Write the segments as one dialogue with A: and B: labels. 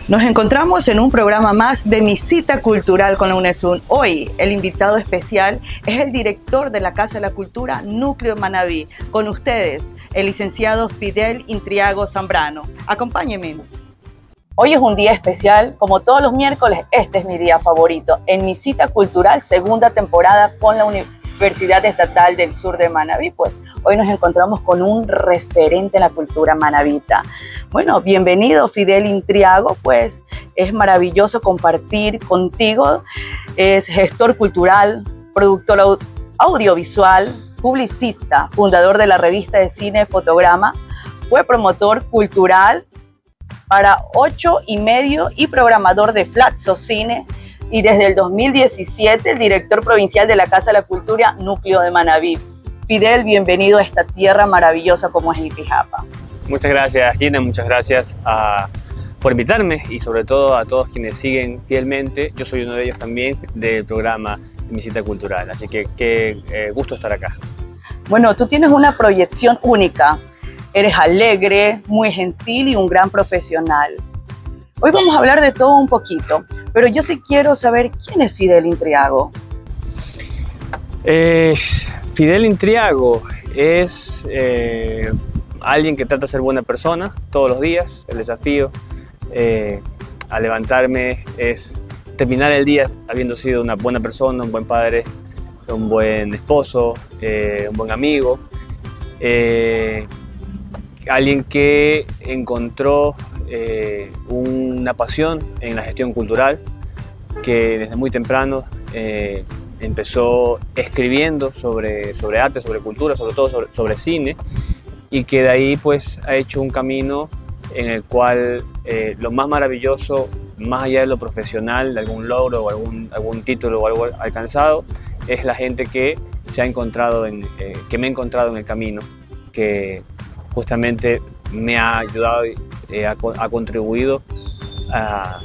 A: Nos encontramos en un programa más de Mi Cita Cultural con la UNESUN. Hoy el invitado especial es el director de la Casa de la Cultura Núcleo Manabí. Con ustedes, el licenciado Fidel Intriago Zambrano. Acompáñenme. Hoy es un día especial, como todos los miércoles, este es mi día favorito. En Mi Cita Cultural, segunda temporada con la Universidad Estatal del Sur de Manabí, pues hoy nos encontramos con un referente en la cultura manabita. Bueno, bienvenido Fidel Intriago, pues es maravilloso compartir contigo. Es gestor cultural, productor audiovisual, publicista, fundador de la revista de cine Fotograma, fue promotor cultural para 8 y medio y programador de Flaxo Cine, y desde el 2017 el director provincial de la Casa de la Cultura Núcleo de Manabí. Fidel, bienvenido a esta tierra maravillosa como es Inti-Japa.
B: Muchas gracias, Gina, muchas gracias por invitarme y sobre todo a todos quienes siguen fielmente. Yo soy uno de ellos también del programa Mi Cita Cultural, así que qué gusto estar acá.
A: Bueno, tú tienes una proyección única. Eres alegre, muy gentil y un gran profesional. Hoy vamos a hablar de todo un poquito, pero yo sí quiero saber quién es Fidel Intriago.
B: Fidel Intriago es alguien que trata de ser buena persona todos los días. El desafío al levantarme es terminar el día habiendo sido una buena persona, un buen padre, un buen esposo, un buen amigo. Alguien que encontró una pasión en la gestión cultural, que desde muy temprano empezó escribiendo sobre arte, sobre cultura, sobre todo sobre cine, y que de ahí pues ha hecho un camino en el cual lo más maravilloso, más allá de lo profesional, de algún logro o algún título o algo alcanzado, es la gente que se ha encontrado que me he encontrado en el camino, que justamente me ha ayudado y ha contribuido a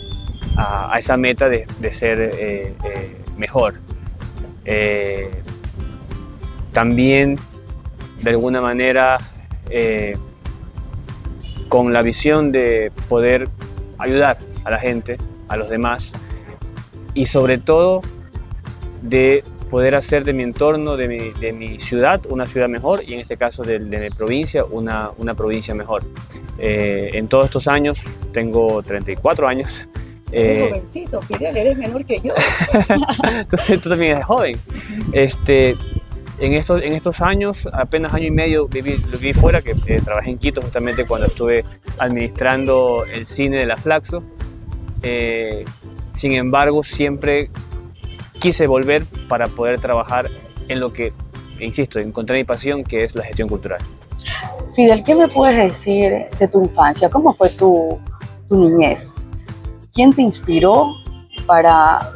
B: esa meta de ser mejor. También, de alguna manera, con la visión de poder ayudar a la gente, a los demás, y sobre todo de poder hacer de mi entorno, de mi ciudad, una ciudad mejor, y en este caso de mi provincia, una provincia mejor. En todos estos años, tengo 34 años.
A: Eres jovencito, Fidel, eres menor que yo.
B: Entonces, tú también eres joven. En estos años, apenas año y medio viví fuera, que trabajé en Quito justamente cuando estuve administrando el cine de la Flaxo. Sin embargo, siempre quise volver para poder trabajar en lo que, insisto, encontré mi pasión, que es la gestión cultural.
A: Fidel, ¿qué me puedes decir de tu infancia? ¿Cómo fue tu niñez? ¿Quién te inspiró para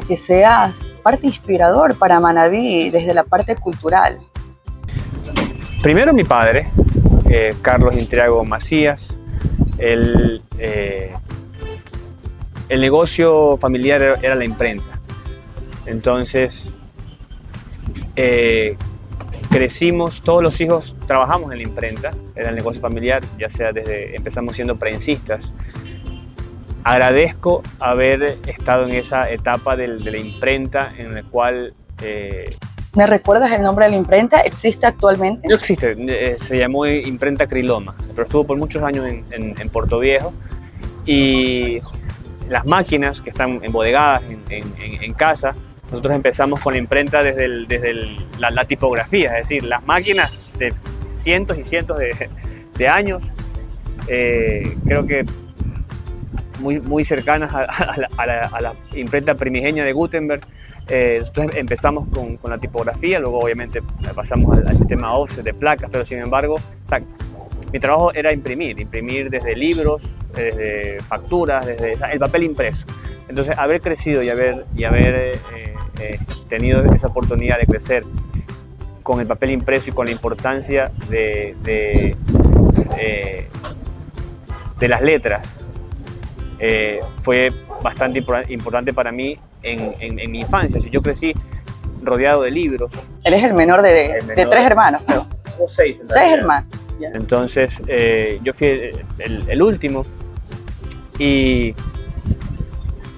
A: que seas parte inspirador para Manabí desde la parte cultural?
B: Primero mi padre, Carlos Intriago Macías. El negocio familiar era la imprenta. Entonces, crecimos, todos los hijos trabajamos en la imprenta, era el negocio familiar, ya sea empezamos siendo prensistas. Agradezco haber estado en esa etapa de la imprenta en la cual...
A: ¿Me recuerdas el nombre de la imprenta? ¿Existe actualmente?
B: No existe, se llamó Imprenta Criloma, pero estuvo por muchos años en Puerto Viejo, y las máquinas que están embodegadas en casa, nosotros empezamos con la imprenta desde la tipografía, es decir, las máquinas de cientos y cientos de años, creo que muy cercanas a la imprenta primigenia de Gutenberg. Nosotros empezamos con la tipografía, luego obviamente pasamos al sistema offset de placas, pero sin embargo, mi trabajo era imprimir desde libros, desde facturas, desde el papel impreso. Entonces, haber crecido y haber tenido esa oportunidad de crecer con el papel impreso y con la importancia de las letras, fue bastante importante para mí en mi infancia. Yo crecí rodeado de libros.
A: Él es el menor de 3 hermanos, creo.
B: Somos 6.
A: 6 hermanos.
B: Entonces, yo fui el último y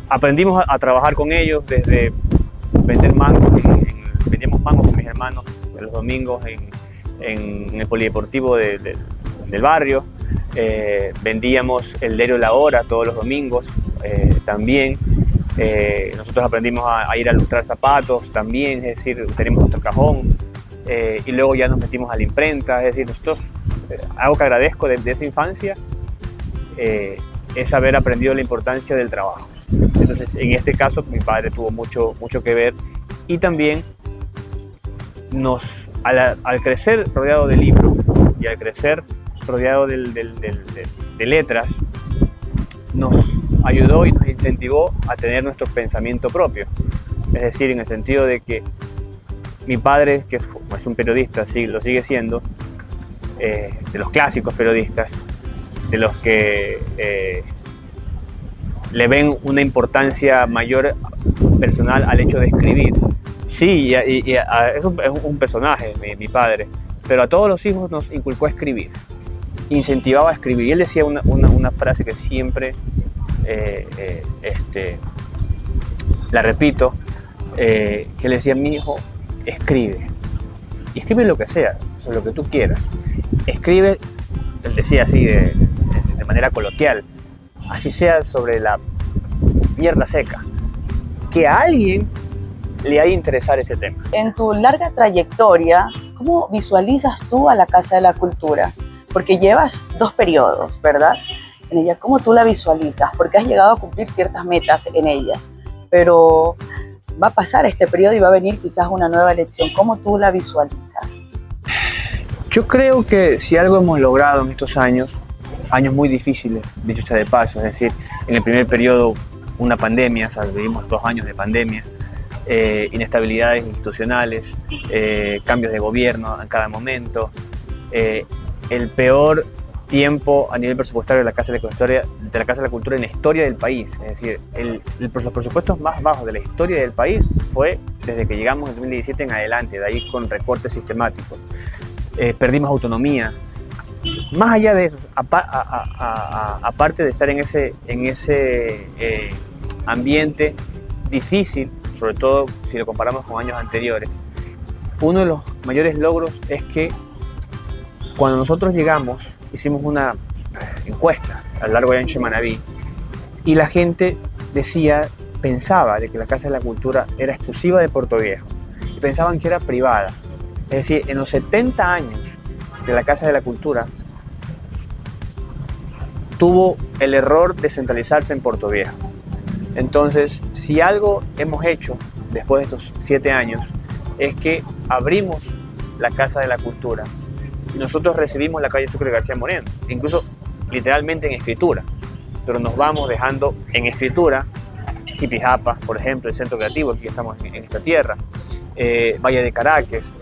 B: aprendimos a trabajar con ellos desde vender mangos, vendíamos mangos con mis hermanos los domingos en el polideportivo del barrio. Vendíamos el diario La Hora todos los domingos también. Nosotros aprendimos a ir a lustrar zapatos también, es decir, tenemos nuestro cajón, y luego ya nos metimos a la imprenta. Es decir, nosotros, algo que agradezco de esa infancia es haber aprendido la importancia del trabajo. Entonces, en este caso, mi padre tuvo mucho que ver, y también al crecer rodeado de libros y al crecer rodeado de letras, nos ayudó y nos incentivó a tener nuestro pensamiento propio. Es decir, en el sentido de que mi padre, que es un periodista, sí, lo sigue siendo, de los clásicos periodistas, de los que le ven una importancia mayor personal al hecho de escribir. Sí, es un personaje, mi padre, pero a todos los hijos nos inculcó a escribir, incentivaba a escribir. Y él decía una frase que siempre la repito, que le decía: mi hijo, escribe, y escribe lo que sea, o sea, lo que tú quieras. Escribe, él decía así de manera coloquial, así sea sobre la mierda seca, que a alguien le haya interesar ese tema.
A: En tu larga trayectoria, ¿cómo visualizas tú a la Casa de la Cultura? Porque llevas 2 periodos, ¿verdad? En ella, ¿cómo tú la visualizas? Porque has llegado a cumplir ciertas metas en ella, pero va a pasar este periodo y va a venir quizás una nueva elección. ¿Cómo tú la visualizas?
B: Yo creo que si algo hemos logrado en estos años muy difíciles, dicho sea de paso, es decir, en el primer periodo una pandemia, o sea, vivimos 2 años de pandemia, inestabilidades institucionales, cambios de gobierno en cada momento, el peor tiempo a nivel presupuestario de la Casa de la Cultura en la historia del país. Es decir, los presupuestos más bajos de la historia del país fue desde que llegamos en 2017 en adelante, de ahí con recortes sistemáticos. Perdimos autonomía. Más allá de eso, aparte de estar en ese ambiente difícil, sobre todo si lo comparamos con años anteriores, uno de los mayores logros es que cuando nosotros llegamos, hicimos una encuesta a lo largo y ancho de Manabí, y la gente pensaba de que la Casa de la Cultura era exclusiva de Puerto Viejo, y pensaban que era privada. Es decir, en los 70 años de la Casa de la Cultura, tuvo el error de centralizarse en Puerto Viejo. Entonces, si algo hemos hecho después de estos 7 años, es que abrimos la Casa de la Cultura y nosotros recibimos la calle Sucre García Moreno, incluso literalmente en escritura, pero nos vamos dejando en escritura Jipijapa, por ejemplo, el Centro Creativo, aquí estamos en esta tierra, Valle de Caracas,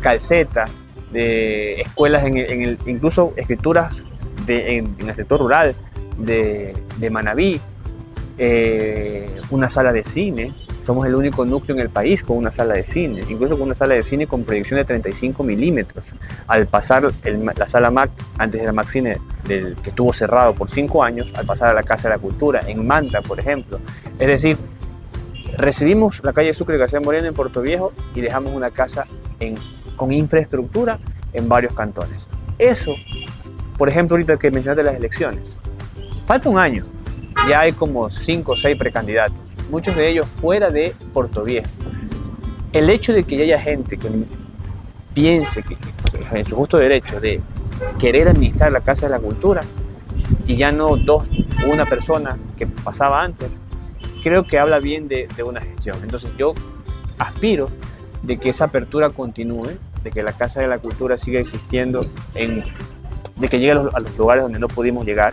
B: Calceta, de escuelas, incluso escrituras en el sector rural de Manabí, una sala de cine. Somos el único núcleo en el país con una sala de cine, incluso con una sala de cine con proyección de 35 milímetros. Al pasar la sala Mac, antes de la Mac Cine, que estuvo cerrado por 5 años, al pasar a la Casa de la Cultura, en Manta, por ejemplo. Es decir, recibimos la calle Sucre García Moreno en Puerto Viejo y dejamos una casa con infraestructura en varios cantones. Eso, por ejemplo, ahorita que mencionaste las elecciones, falta un año, ya hay como 5 o 6 precandidatos, muchos de ellos fuera de Puerto Viejo. El hecho de que ya haya gente que piense que en su justo derecho de querer administrar la Casa de la Cultura y ya no 2 o 1 persona que pasaba antes, creo que habla bien de una gestión. Entonces yo aspiro de que esa apertura continúe, de que la Casa de la Cultura siga existiendo, de que llegue a los lugares donde no pudimos llegar,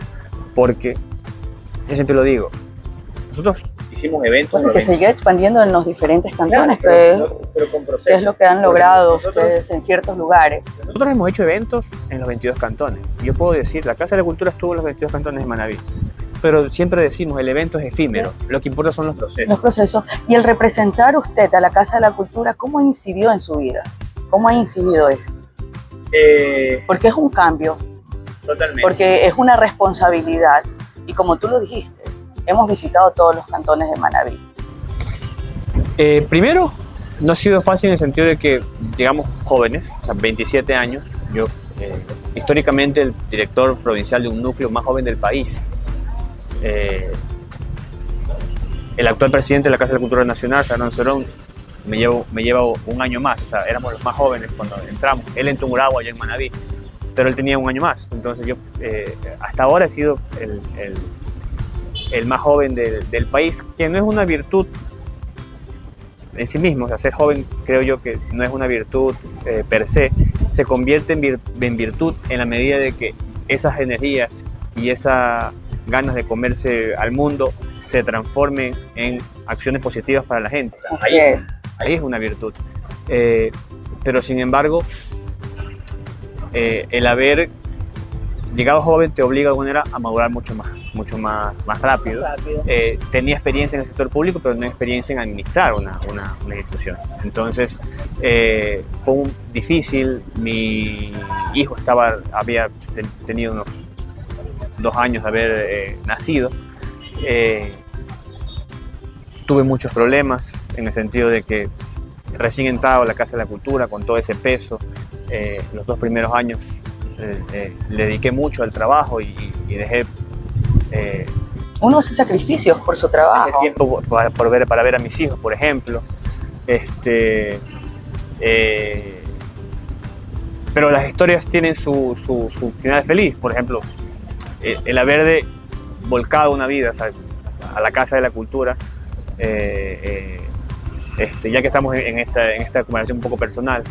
B: porque yo siempre lo digo, nosotros hicimos eventos.
A: Que se siga expandiendo en los diferentes cantones,
B: claro, pero con proceso,
A: que es lo que han logrado ustedes en ciertos lugares.
B: Nosotros hemos hecho eventos en los 22 cantones. Yo puedo decir, la Casa de la Cultura estuvo en los 22 cantones de Manabí, pero siempre decimos, el evento es efímero, lo que importa son los procesos.
A: Los procesos. Y el representar usted a la Casa de la Cultura, ¿cómo incidió en su vida? ¿Cómo ha incidido eso? Porque es un cambio.
B: Totalmente.
A: Porque es una responsabilidad. Y como tú lo dijiste, hemos visitado todos los cantones de Manabí.
B: Primero, no ha sido fácil en el sentido de que llegamos jóvenes, o sea, 27 años. Yo, históricamente, el director provincial de un núcleo más joven del país. El actual presidente de la Casa de la Cultura Nacional, Fernando Cerón, me lleva un año más. O sea, éramos los más jóvenes cuando entramos. Él en Tungurahua, yo en Manabí, pero él tenía un año más. Entonces yo hasta ahora he sido el más joven del país, que no es una virtud en sí mismo. O sea, ser joven creo yo que no es una virtud per se. Se convierte en virtud en la medida de que esas energías y esas ganas de comerse al mundo se transformen en acciones positivas para la gente. Ahí es una virtud. Pero sin embargo, el haber llegado joven te obliga de alguna manera a madurar mucho más rápido. Tenía experiencia en el sector público, pero no experiencia en administrar una institución. Entonces, fue difícil. Mi hijo había tenido unos 2 años de haber nacido. Tuve muchos problemas en el sentido de que recién entrado a la Casa de la Cultura con todo ese peso, los 2 primeros años le dediqué mucho al trabajo y dejé
A: uno hace sacrificios por su trabajo.
B: Tiempo para ver a mis hijos, por ejemplo. Pero las historias tienen su final feliz. Por ejemplo, el haber volcado una vida, o sea, a la Casa de la Cultura, ya que estamos en esta conversación un poco personal,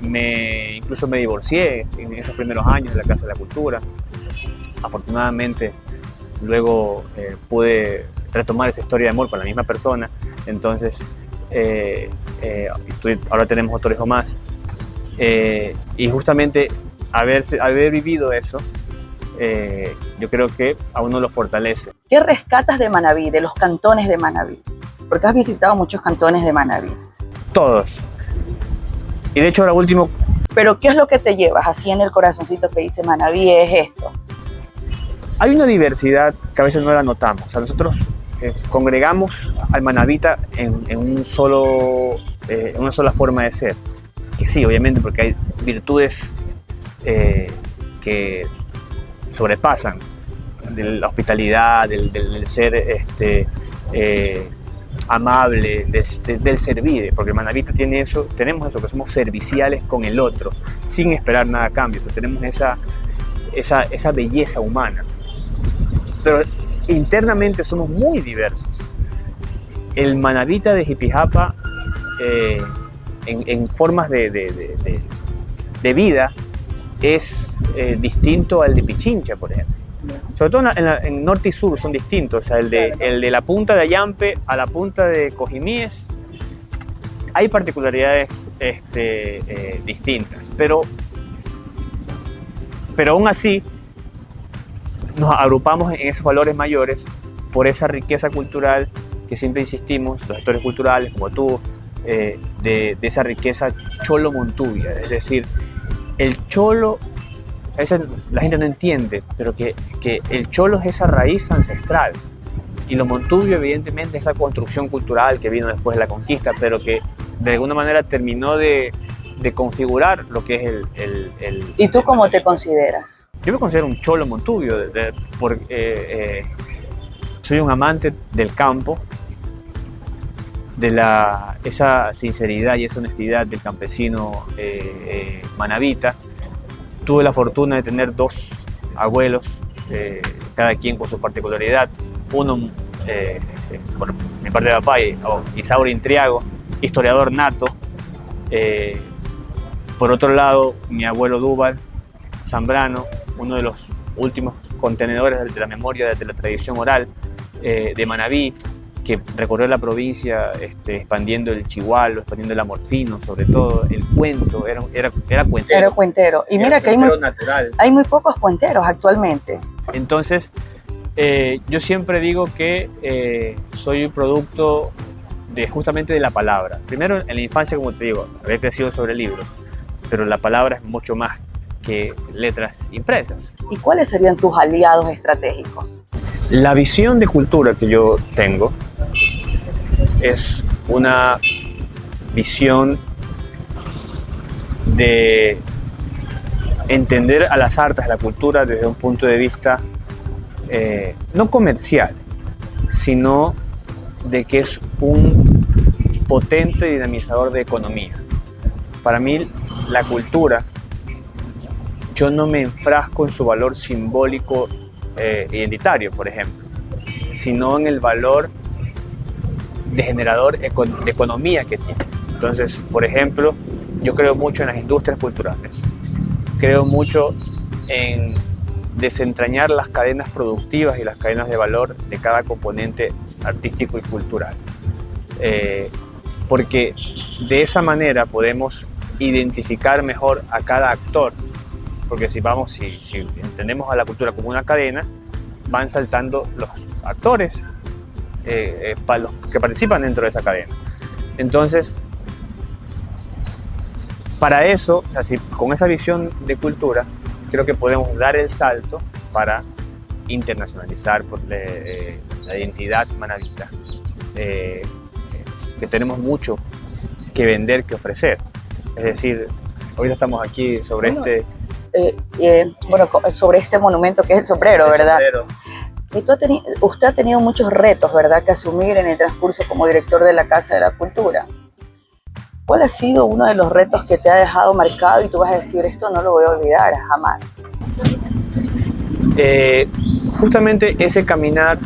B: incluso me divorcié en esos primeros años de la Casa de la Cultura. Afortunadamente, luego pude retomar esa historia de amor con la misma persona. Entonces, ahora tenemos otro hijo más. Y justamente haber vivido eso, yo creo que a uno lo fortalece.
A: ¿Qué rescatas de Manabí, de los cantones de Manabí? Porque has visitado muchos cantones de Manabí.
B: Todos. Y de hecho ahora último...
A: ¿Pero qué es lo que te llevas así en el corazoncito que dice Manabí es esto?
B: Hay una diversidad que a veces no la notamos. O sea, nosotros congregamos al manabita en una sola forma de ser. Que sí, obviamente, porque hay virtudes que sobrepasan de la hospitalidad, del ser amable, del servir, porque el manabita tiene eso, tenemos eso, que somos serviciales con el otro, sin esperar nada a cambio. O sea, tenemos esa belleza humana. Pero internamente somos muy diversos. El manabita de Jipijapa, en formas de vida, es distinto al de Pichincha, por ejemplo. Sobre todo en norte y sur son distintos. O sea, el de la punta de Ayampe a la punta de Cojimíes, hay particularidades distintas. Pero aún así, nos agrupamos en esos valores mayores por esa riqueza cultural que siempre insistimos, los gestores culturales como tú, de esa riqueza cholo-montubia. Es decir, el cholo, a veces la gente no entiende, pero que el cholo es esa raíz ancestral, y lo montubio evidentemente es esa construcción cultural que vino después de la conquista, pero que de alguna manera terminó de configurar lo que es el...
A: ¿Y tú cómo te consideras?
B: Yo me considero un cholo montubio, soy un amante del campo, de esa sinceridad y esa honestidad del campesino manabita. Tuve la fortuna de tener 2 abuelos, cada quien con su particularidad. Uno, por mi parte de papá, Isauro Intriago, historiador nato. Por otro lado, mi abuelo Dúbal Zambrano, uno de los últimos contenedores de la memoria de la tradición oral de Manabí, que recorrió la provincia expandiendo el chihualo, expandiendo el amorfino, sobre todo el cuento, era cuentero.
A: Era cuentero. Y mira que hay muy pocos cuenteros actualmente.
B: Entonces, yo siempre digo que soy un producto justamente de la palabra. Primero, en la infancia, como te digo, había crecido sobre libros, pero la palabra es mucho más que letras impresas.
A: ¿Y cuáles serían tus aliados estratégicos?
B: La visión de cultura que yo tengo es una visión de entender a las artes, a la cultura desde un punto de vista no comercial, sino de que es un potente dinamizador de economía. Para mí, la cultura, yo no me enfrasco en su valor simbólico identitario, por ejemplo, sino en el valor de generador de economía que tiene. Entonces, por ejemplo, yo creo mucho en las industrias culturales. Creo mucho en desentrañar las cadenas productivas y las cadenas de valor de cada componente artístico y cultural. Porque de esa manera podemos identificar mejor a cada actor. Porque si entendemos a la cultura como una cadena, van saltando los actores para los que participan dentro de esa cadena. Entonces, para eso, o sea, con esa visión de cultura, creo que podemos dar el salto para internacionalizar la identidad manabita, que tenemos mucho que vender, que ofrecer. Es decir, ahorita estamos aquí sobre
A: sobre este monumento que es el sombrero, ¿verdad? Usted ha tenido muchos retos, ¿verdad?, que asumir en el transcurso como director de la Casa de la Cultura. ¿Cuál ha sido uno de los retos que te ha dejado marcado y tú vas a decir, esto no lo voy a olvidar jamás?
B: Justamente ese caminar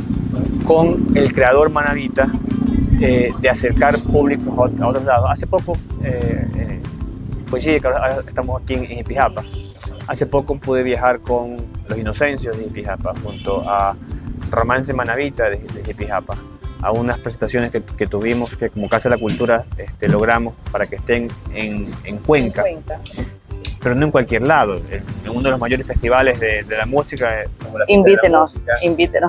B: con el creador manabita, de acercar públicos a otros lados. Hace poco, pues sí, estamos aquí en Jipijapa. Hace poco pude viajar con los Inocencios de Jipijapa junto a Romance Manabita de Jipijapa a unas presentaciones que tuvimos, que como Casa de la Cultura logramos para que estén en Cuenca, pero no en cualquier lado, en uno de los mayores festivales de la música.
A: Invítenos,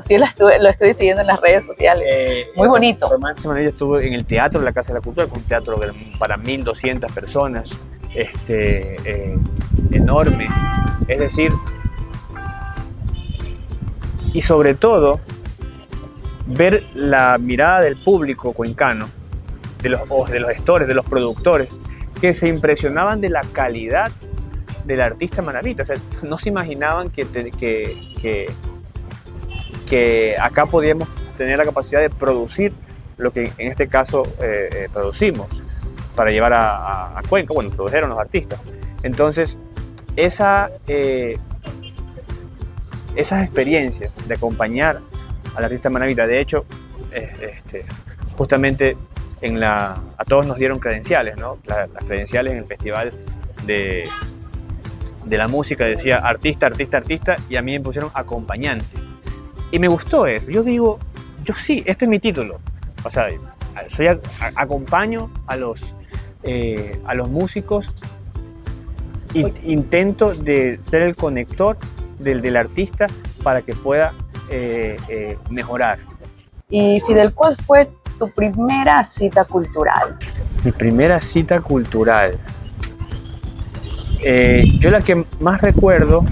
A: sí, lo estoy siguiendo en las redes sociales, muy bonito.
B: Romance Manabita estuvo en el teatro de la Casa de la Cultura, con un teatro para 1.200 personas, enorme, es decir, y sobre todo ver la mirada del público cuencano, de los gestores, de los productores, que se impresionaban de la calidad del artista manabita. O sea, no se imaginaban que acá podíamos tener la capacidad de producir lo que en este caso producimos para llevar a Cuenca. Bueno, produjeron los artistas. Entonces, esas experiencias de acompañar al artista manabita, de hecho, justamente a todos nos dieron credenciales, ¿no? Las credenciales en el festival de la música decía artista, artista, artista, y a mí me pusieron acompañante. Y me gustó eso. Yo digo, yo sí, este es mi título. O sea, acompaño a los músicos, intento de ser el conector del artista para que pueda mejorar.
A: Y Fidel, ¿cuál fue tu primera cita cultural?
B: Mi primera cita cultural. Yo la que más recuerdo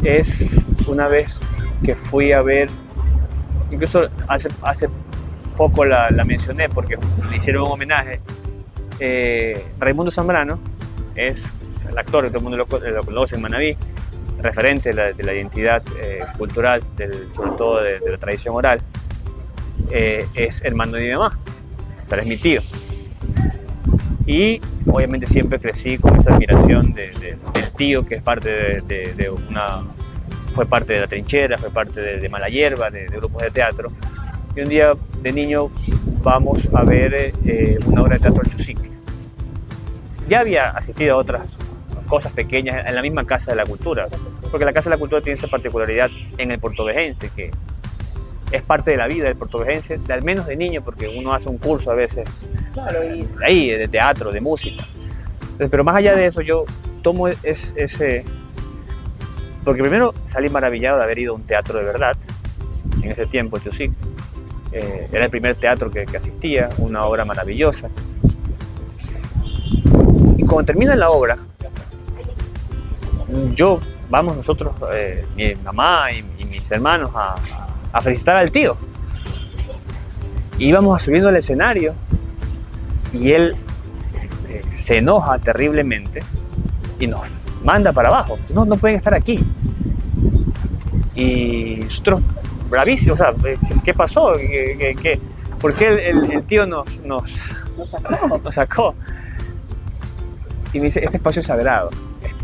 B: es una vez que fui a ver, incluso hace poco la mencioné porque le hicieron un homenaje. Raimundo Zambrano es el actor que todo el mundo lo conoce en Manabí, referente de la identidad cultural, sobre todo de la tradición oral. Es hermano de mi mamá, o sea, es mi tío. Y obviamente siempre crecí con esa admiración del tío, que es parte fue parte de La Trinchera, fue parte de Mala Hierba, de grupos de teatro. Y un día de niño vamos a ver una obra de teatro al Chusic. Ya había asistido a otras cosas pequeñas en la misma Casa de la Cultura, porque la Casa de la Cultura tiene esa particularidad en el portovejense, que es parte de la vida del portovejense, al menos de niño, porque uno hace un curso a veces, claro, de teatro, de música. Pero más allá de eso, yo tomo ese... Porque primero salí maravillado de haber ido a un teatro de verdad, en ese tiempo, Chusic. Era el primer teatro que asistía, una obra maravillosa. Y cuando termina la obra, vamos nosotros, mi mamá y mis hermanos, a felicitar al tío. Íbamos subiendo al escenario y él se enoja terriblemente y nos manda para abajo. No pueden estar aquí. Y nosotros, bravísimos, o sea, ¿qué pasó? ¿Por qué el tío nos sacó? Y me dice, este espacio es sagrado,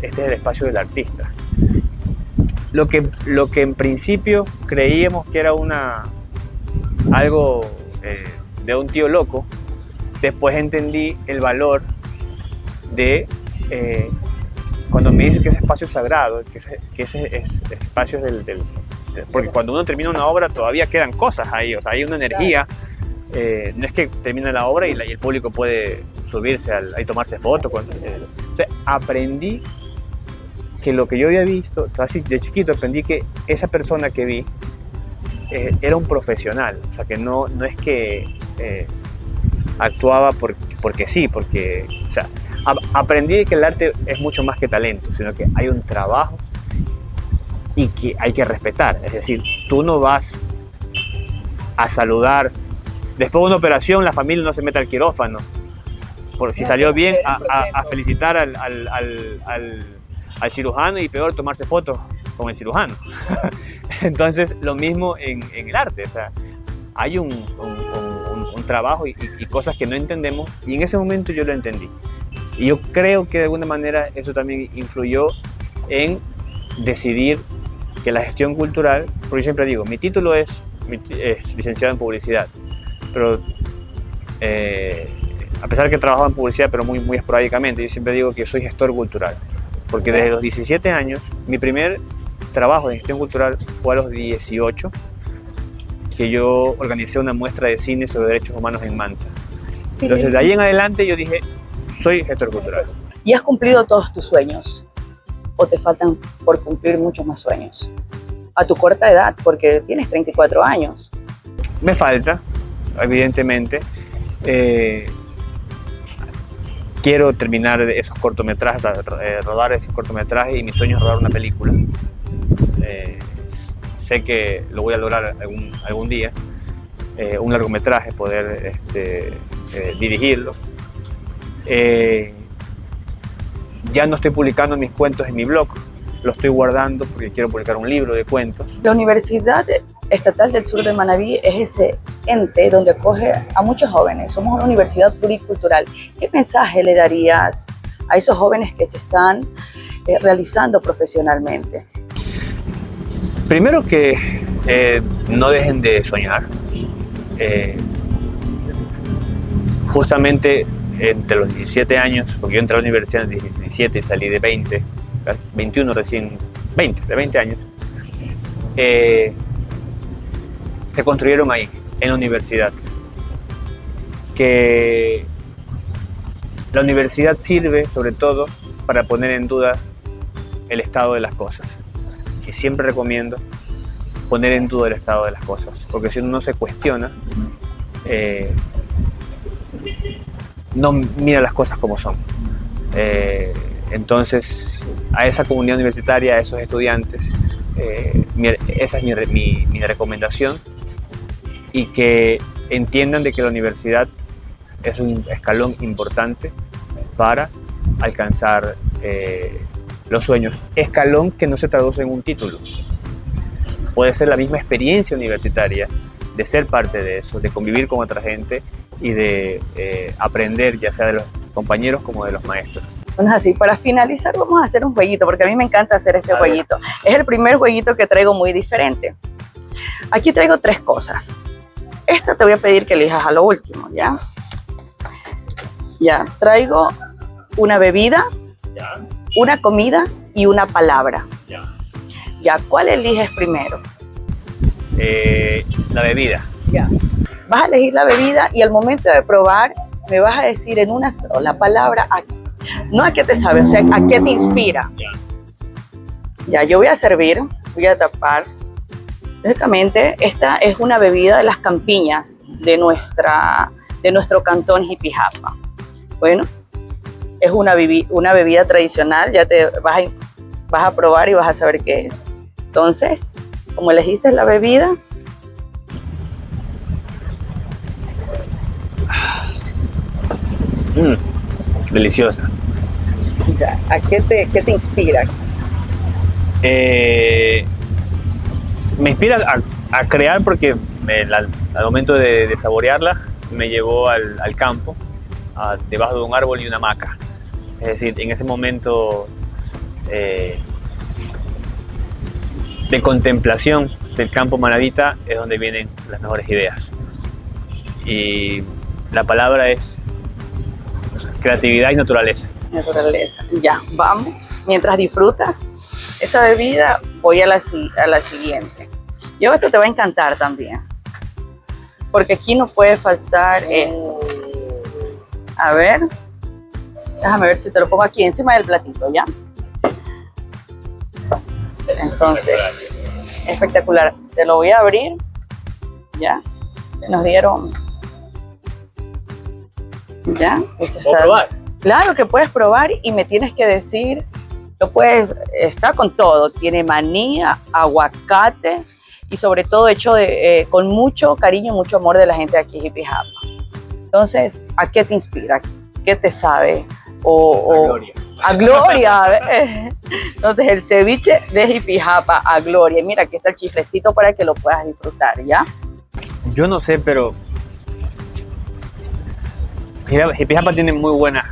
B: este es el espacio del artista. Lo que en principio creíamos que era algo de un tío loco, después entendí el valor de cuando me dice que ese espacio es sagrado, que ese espacio es porque cuando uno termina una obra todavía quedan cosas ahí, o sea, hay una energía. No es que termina la obra y el público puede subirse y tomarse fotos. Entonces, aprendí que lo que yo había visto, así de chiquito, aprendí que esa persona que vi era un profesional. O sea, que no es que actuaba porque sí, o sea, aprendí que el arte es mucho más que talento, sino que hay un trabajo y que hay que respetar. Es decir, tú no vas a saludar después de una operación, la familia no se mete al quirófano por si salió bien, a felicitar al cirujano, y peor, tomarse fotos con el cirujano. Entonces, lo mismo en el arte. O sea, hay un trabajo y cosas que no entendemos, y en ese momento yo lo entendí. Y yo creo que de alguna manera eso también influyó en decidir que la gestión cultural, porque yo siempre digo, mi título es licenciado en publicidad, pero a pesar de que he trabajado en publicidad, pero muy, muy esporádicamente, yo siempre digo que soy gestor cultural, porque desde los 17 años, mi primer trabajo en gestión cultural fue a los 18, que yo organicé una muestra de cine sobre derechos humanos en Manta. Entonces, de ahí en adelante yo dije, soy gestor cultural.
C: ¿Y has cumplido todos tus sueños? ¿O te faltan por cumplir muchos más sueños? A tu corta edad, porque tienes 34 años.
B: Me falta, evidentemente. Quiero terminar esos cortometrajes, rodar esos cortometrajes, y mi sueño es rodar una película. Sé que lo voy a lograr algún día, un largometraje, poder dirigirlo. Ya no estoy publicando mis cuentos en mi blog, lo estoy guardando porque quiero publicar un libro de cuentos.
C: La Universidad Estatal del Sur de Manabí es ese ente donde acoge a muchos jóvenes. Somos una universidad pluricultural. ¿Qué mensaje le darías a esos jóvenes que se están realizando profesionalmente?
B: Primero, que no dejen de soñar. Justamente entre los 17 años, porque yo entré a la universidad en 17 y salí de 21 recién, de 20 años, se construyeron ahí, en la universidad. Que la universidad sirve sobre todo para poner en duda el estado de las cosas. Y siempre recomiendo poner en duda el estado de las cosas, porque si uno no se cuestiona, no mira las cosas como son. Entonces, a esa comunidad universitaria, a esos estudiantes, esa es mi recomendación, y que entiendan de que la universidad es un escalón importante para alcanzar los sueños. Escalón que no se traduce en un título. Puede ser la misma experiencia universitaria de ser parte de eso, de convivir con otra gente y de aprender, ya sea de los compañeros como de los maestros.
C: Bueno, así, para finalizar vamos a hacer un jueguito, porque a mí me encanta hacer este jueguito. Es el primer jueguito que traigo muy diferente. Aquí traigo 3 cosas. Esta te voy a pedir que elijas a lo último, ¿ya? Ya, traigo una bebida, una comida y una palabra. Ya, ¿cuál eliges primero?
B: La bebida.
C: Ya. Vas a elegir la bebida y al momento de probar me vas a decir en una sola palabra, no a qué te sabe, o sea, a qué te inspira. Ya, yo voy a servir, voy a tapar. Lógicamente, esta es una bebida de las campiñas de nuestro cantón Jipijapa. Bueno, es una bebida tradicional, ya te vas a vas a probar y vas a saber qué es. Entonces, como elegiste la bebida,
B: Deliciosa.
C: ya, ¿a qué te inspira?
B: Me inspira a crear porque al momento de saborearla me llevó al campo, debajo de un árbol y una hamaca. Es decir, en ese momento de contemplación del campo manabita es donde vienen las mejores ideas. Y la palabra es creatividad y naturaleza.
C: Naturaleza. Ya, vamos. Mientras disfrutas esa bebida, voy a la siguiente. Yo esto te va a encantar también, porque aquí no puede faltar esto. A ver, déjame ver si te lo pongo aquí encima del platito, ¿ya? Entonces, espectacular. Te lo voy a abrir, ¿ya? Nos dieron... ¿Ya? Esto
B: ¿Puedo probar?
C: Claro que puedes probar y me tienes que decir, está con todo, tiene maní, aguacate y sobre todo hecho con mucho cariño y mucho amor de la gente de aquí de Jipijapa. Entonces, ¿a qué te inspira? ¿Qué te sabe?
B: A gloria.
C: A gloria. A ver. Entonces, el ceviche de Jipijapa a gloria. Mira, aquí está el chiflecito para que lo puedas disfrutar, ¿ya?
B: Yo no sé, pero Jipijapa tiene muy buenas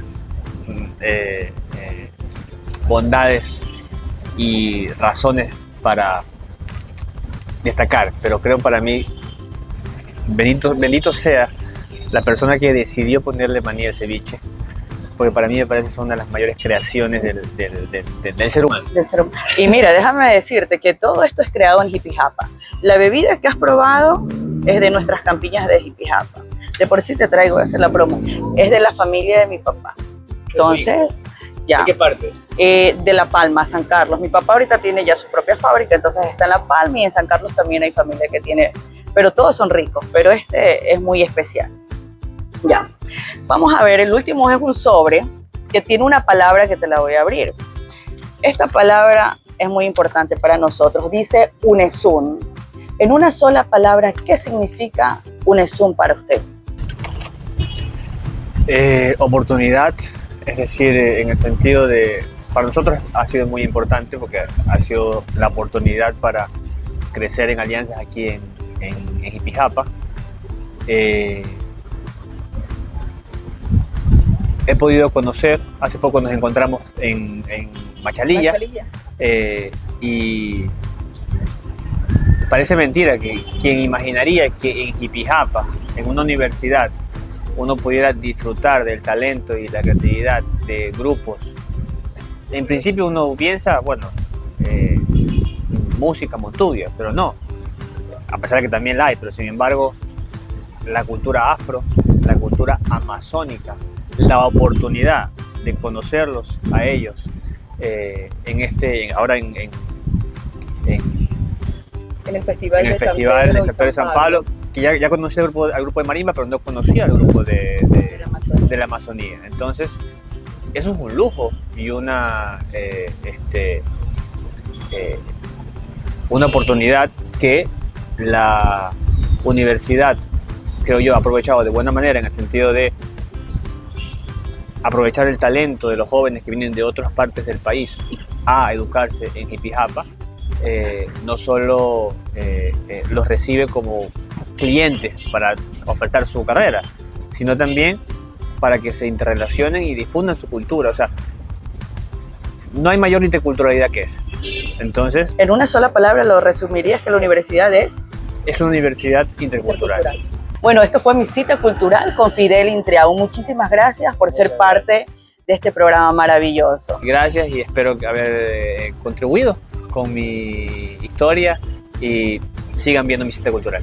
B: bondades y razones para destacar, pero creo para mí bendito sea la persona que decidió ponerle maní al ceviche, porque para mí me parece que son una de las mayores creaciones del ser humano.
C: Y mira, déjame decirte que todo esto es creado en Jipijapa. La bebida que has probado es de nuestras campiñas de Jipijapa. De por sí te traigo, voy a hacer la promo. Es de la familia de mi papá. Entonces, ya.
B: ¿De qué parte?
C: De La Palma, San Carlos. Mi papá ahorita tiene ya su propia fábrica, entonces está en La Palma y en San Carlos también hay familia que tiene, pero todos son ricos, pero este es muy especial. Ya. Vamos a ver, el último es un sobre que tiene una palabra que te la voy a abrir. Esta palabra es muy importante para nosotros. Dice Unesun. En una sola palabra, ¿qué significa Unesun para usted?
B: Oportunidad, es decir, en el sentido de, para nosotros ha sido muy importante porque ha sido la oportunidad para crecer en alianzas aquí en Jipijapa. He podido conocer, hace poco nos encontramos en Machalilla, y parece mentira que quien imaginaría que en Jipijapa, en una universidad, uno pudiera disfrutar del talento y la creatividad de grupos. En principio uno piensa, bueno, música montudia, pero no, a pesar de que también la hay, pero sin embargo la cultura afro, la cultura amazónica, la oportunidad de conocerlos a ellos ahora en
C: el Festival
B: de San Pedro de San Pablo, que ya conocí al grupo de marimba, pero no conocía al grupo de la Amazonía. Entonces, eso es un lujo y una oportunidad que la universidad, creo yo, ha aprovechado de buena manera, en el sentido de aprovechar el talento de los jóvenes que vienen de otras partes del país a educarse en Jipijapa. No solo los recibe como clientes para ofertar su carrera, sino también para que se interrelacionen y difundan su cultura. O sea, no hay mayor interculturalidad que esa. Entonces,
C: en una sola palabra lo resumirías que la universidad es
B: una universidad intercultural.
C: Bueno, esto fue mi cita cultural con Fidel Intriago. Muchísimas gracias por ser parte de este programa maravilloso.
B: Gracias y espero haber contribuido con mi historia y sigan viendo mi cita cultural.